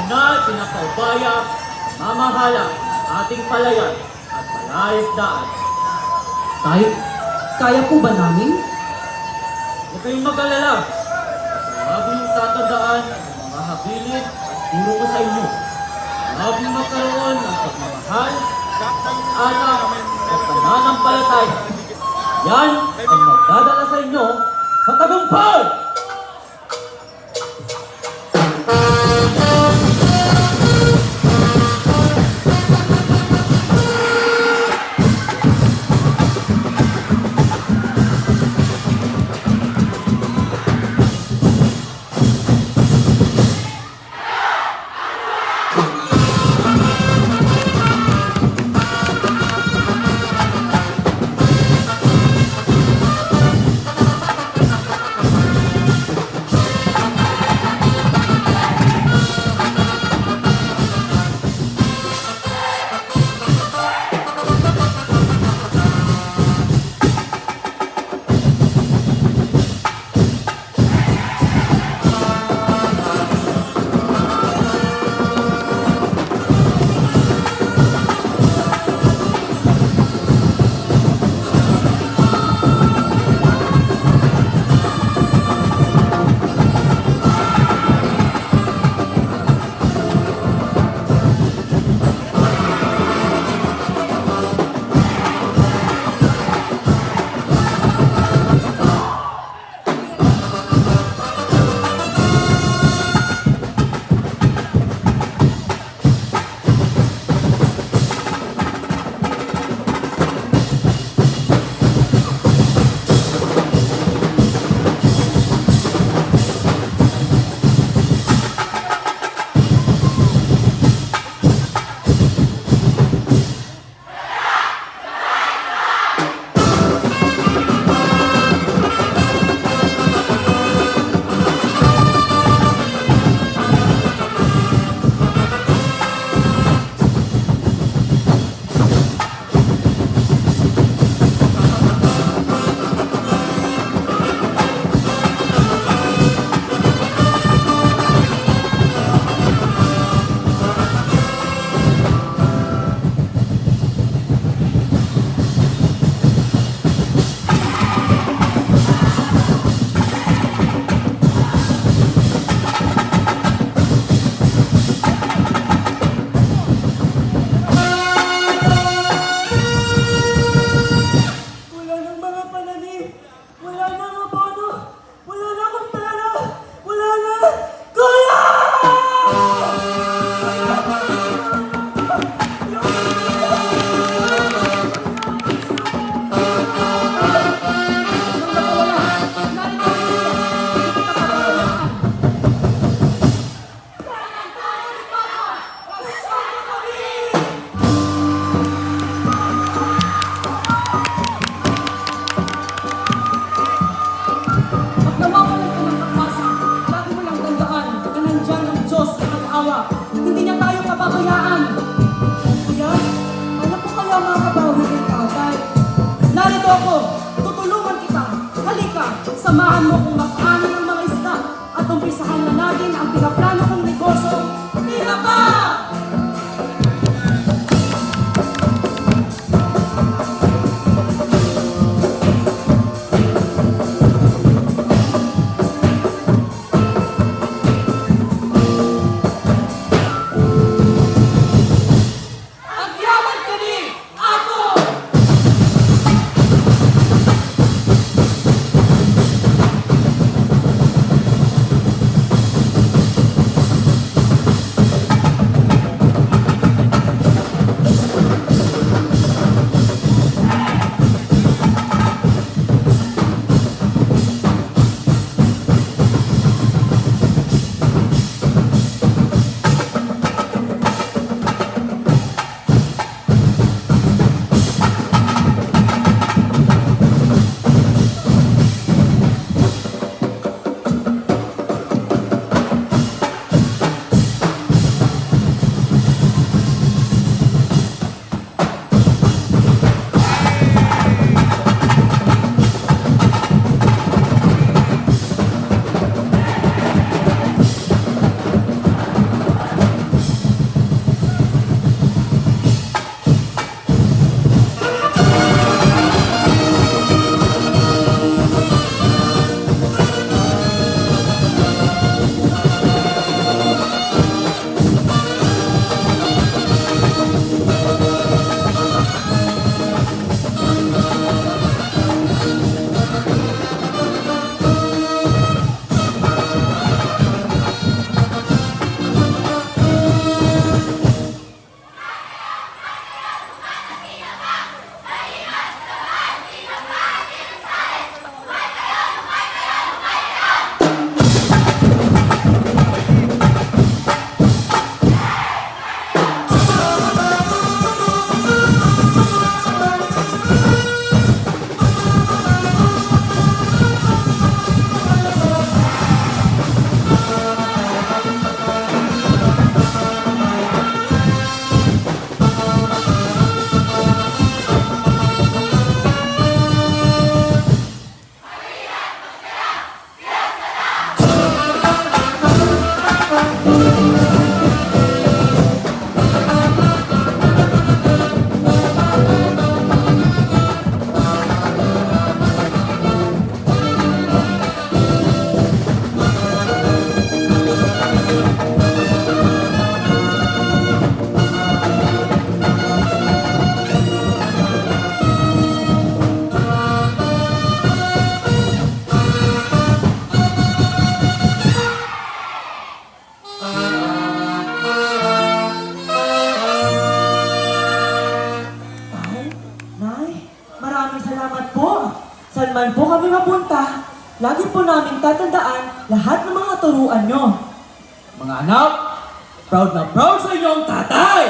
na pinakaubaya, mamahala, ating palayan at palaisdaan. Tayo, kaya po ba namin? Huwag kayong mag-alala. Lagi yung tatandaan ang mga habilin at turo ko sa inyo. Lagi magkaroon ng pagmamahal, alam at pananampalataya. Yan ang magdadala sa inyo sa tagumpay! Samahan mo kung makaano ng mga isda at umpisahan na natin ang pinaplano kong negosyo. Tira pa! man po kami mapunta, lagi po namin tatandaan lahat ng mga turuan nyo. Mga anak, proud na proud sa inyong tatay!